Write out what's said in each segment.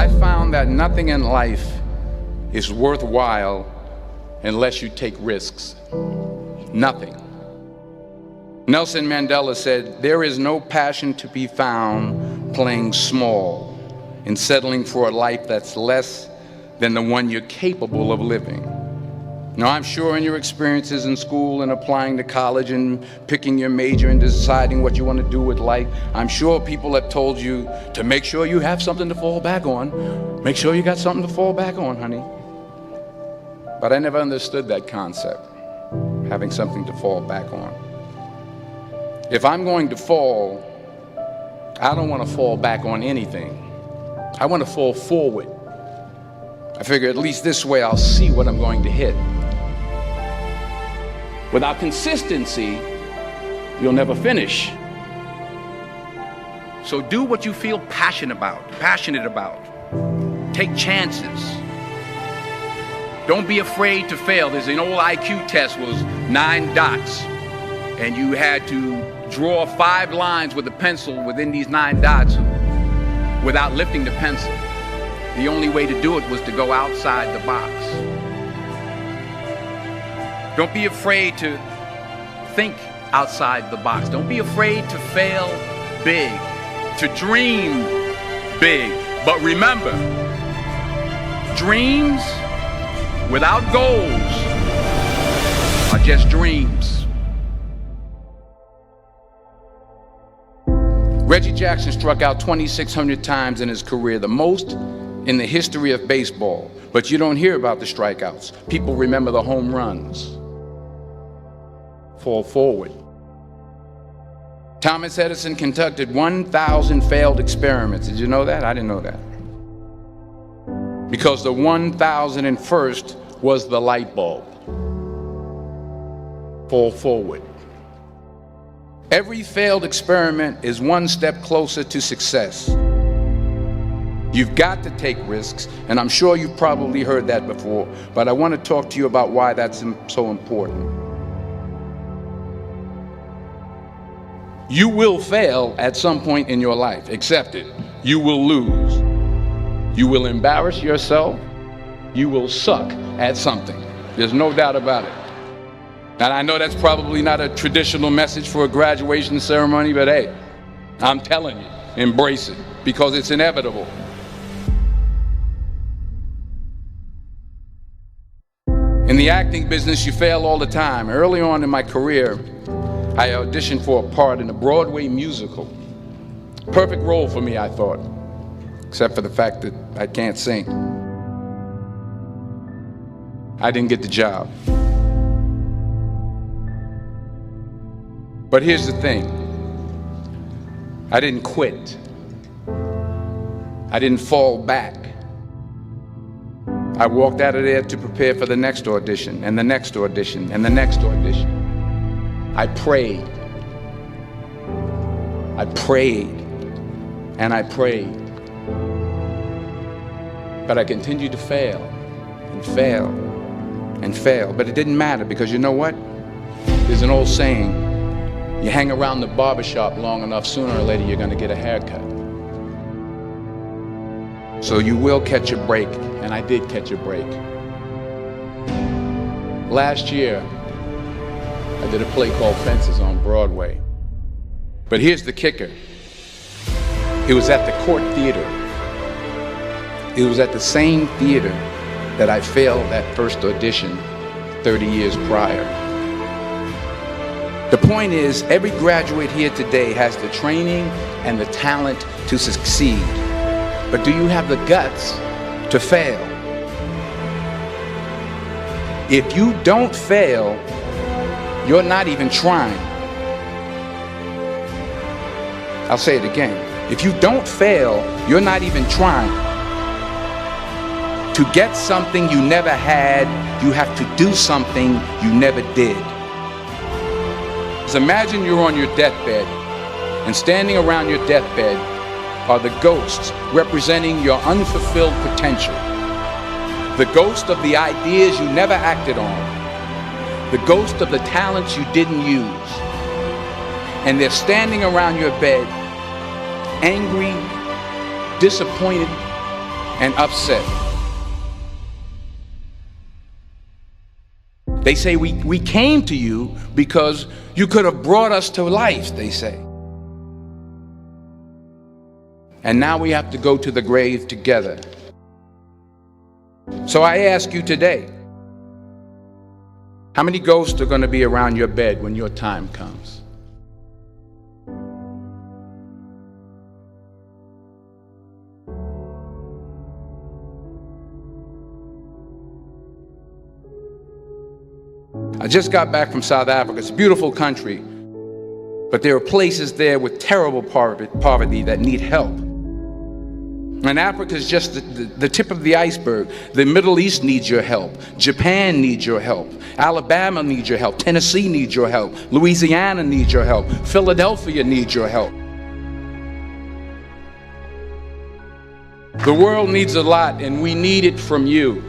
I found that nothing in life is worthwhile unless you take risks. Nothing. Nelson Mandela said, "There is no passion to be found playing small and settling for a life that's less than the one you're capable of living." Now, I'm sure in your experiences in school and applying to college and picking your major and deciding what you want to do with life, I'm sure people have told you to make sure you have something to fall back on. Make sure you got something to fall back on, honey. But I never understood that concept, having something to fall back on. If I'm going to fall, I don't want to fall back on anything. I want to fall forward. I figure at least this way I'll see what I'm going to hit. Without consistency, you'll never finish. So do what you feel passionate about. Take chances. Don't be afraid to fail. There's an old IQ test, was 9 dots, and you had to draw 5 lines with a pencil within these 9 dots without lifting the pencil. The only way to do it was to go outside the box. Don't be afraid to think outside the box. Don't be afraid to fail big, to dream big. But remember, dreams without goals are just dreams. Reggie Jackson struck out 2,600 times in his career, the most in the history of baseball. But you don't hear about the strikeouts. People remember the home runs. Fall forward. Thomas Edison conducted 1,000 failed experiments. Did you know that? I didn't know that. Because the 1,001st was the light bulb. Fall forward. Every failed experiment is one step closer to success. You've got to take risks, and I'm sure you've probably heard that before, but I want to talk to you about why that's so important. You will fail at some point in your life. Accept it. You will lose. You will embarrass yourself. You will suck at something. There's no doubt about it. And I know that's probably not a traditional message for a graduation ceremony, but hey, I'm telling you, embrace it, because it's inevitable. In the acting business, you fail all the time. Early on in my career, I auditioned for a part in a Broadway musical. Perfect role for me, I thought, except for the fact that I can't sing. I didn't get the job. But here's the thing. I didn't quit. I didn't fall back. I walked out of there to prepare for the next audition, and the next audition, and the next audition. I prayed. I prayed. And I prayed. But I continued to fail and fail and fail. But it didn't matter, because you know what? There's an old saying, you hang around the barbershop long enough, sooner or later you're going to get a haircut. So you will catch a break, and I did catch a break. Last year, I did a play called Fences on Broadway. But here's the kicker. It was at the Court Theater. It was at the same theater that I failed that first audition 30 years prior. The point is, every graduate here today has the training and the talent to succeed. But do you have the guts to fail? If you don't fail, you're not even trying. I'll say it again. If you don't fail, you're not even trying. To get something you never had, you have to do something you never did. Just imagine you're on your deathbed, and standing around your deathbed are the ghosts representing your unfulfilled potential. The ghost of the ideas you never acted on. The ghost of the talents you didn't use. And they're standing around your bed, angry, disappointed, and upset. They say we came to you because you could have brought us to life, they say. And now we have to go to the grave together. So I ask you today, how many ghosts are going to be around your bed when your time comes? I just got back from South Africa. It's a beautiful country, but there are places there with terrible poverty that need help. And Africa is just the tip of the iceberg. The Middle East needs your help. Japan needs your help. Alabama needs your help. Tennessee needs your help. Louisiana needs your help. Philadelphia needs your help. The world needs a lot, and we need it from you.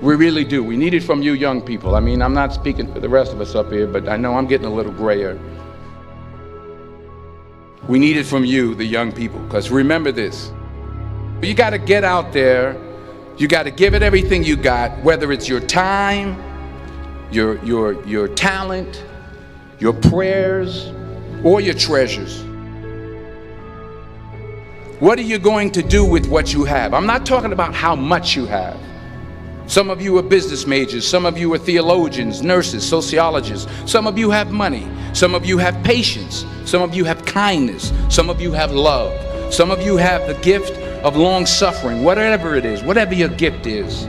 We really do. We need it from you young people. I mean, I'm not speaking for the rest of us up here, but I know I'm getting a little grayer. We need it from you, the young people, because remember this. You got to get out there. You got to give it everything you got, whether it's your time, your talent, your prayers, or your treasures. What are you going to do with what you have? I'm not talking about how much you have. Some of you are business majors, some of you are theologians, nurses, sociologists. Some of you have money, some of you have patience, some of you have kindness, some of you have love, some of you have the gift of long suffering. Whatever it is, whatever your gift is,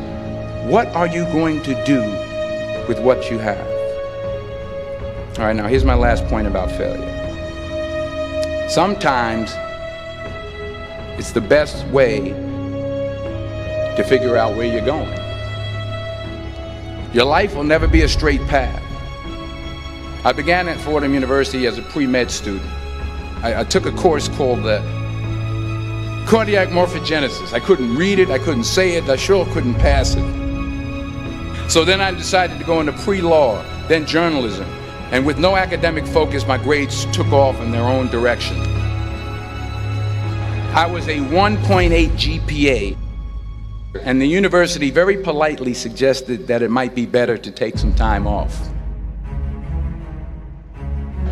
what are you going to do with what you have? All right, now here's my last point about failure. Sometimes it's the best way to figure out where you're going. Your life will never be a straight path. I began at Fordham University as a pre-med student. I took a course called cardiac morphogenesis. I couldn't read it, I couldn't say it, I sure couldn't pass it. So then I decided to go into pre-law, then journalism. And with no academic focus, my grades took off in their own direction. I was a 1.8 GPA. And the university very politely suggested that it might be better to take some time off.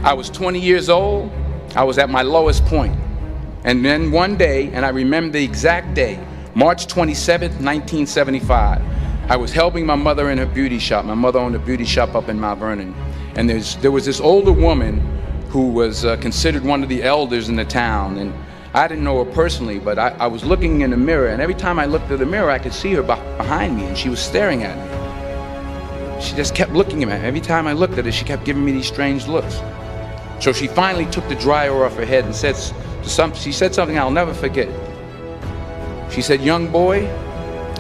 I was 20 years old. I was at my lowest point. And then one day, and I remember the exact day, March 27th, 1975, I was helping my mother in her beauty shop. My mother owned a beauty shop up in Mount Vernon. And there was this older woman who was considered one of the elders in the town. And I didn't know her personally, but I was looking in the mirror, and every time I looked at the mirror, I could see her behind me, and she was staring at me. She just kept looking at me. Every time I looked at her, she kept giving me these strange looks. So she finally took the dryer off her head and she said something I'll never forget. She said, "Young boy,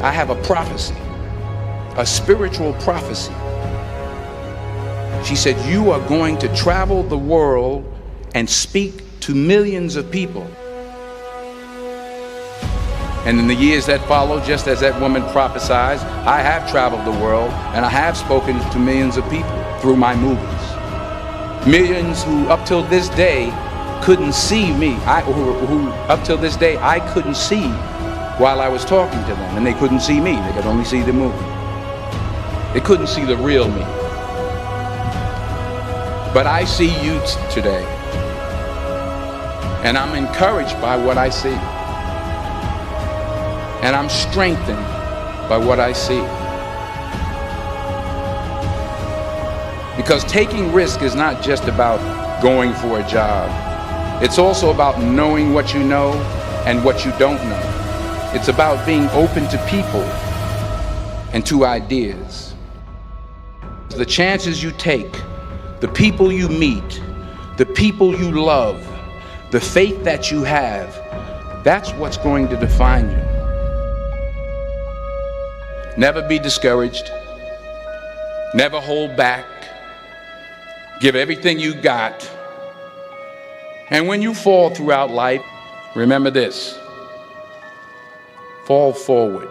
I have a prophecy, a spiritual prophecy." She said, "You are going to travel the world and speak to millions of people." And in the years that followed, just as that woman prophesied, I have traveled the world and I have spoken to millions of people through my movies. Millions who up till this day couldn't see me, who up till this day I couldn't see while I was talking to them, and they couldn't see me, they could only see the movie. They couldn't see the real me. But I see you today, and I'm encouraged by what I see. And I'm strengthened by what I see. Because taking risk is not just about going for a job. It's also about knowing what you know and what you don't know. It's about being open to people and to ideas. The chances you take, the people you meet, the people you love, the faith that you have, that's what's going to define you. Never be discouraged. Never hold back. Give everything you got. And when you fall throughout life, remember this: fall forward.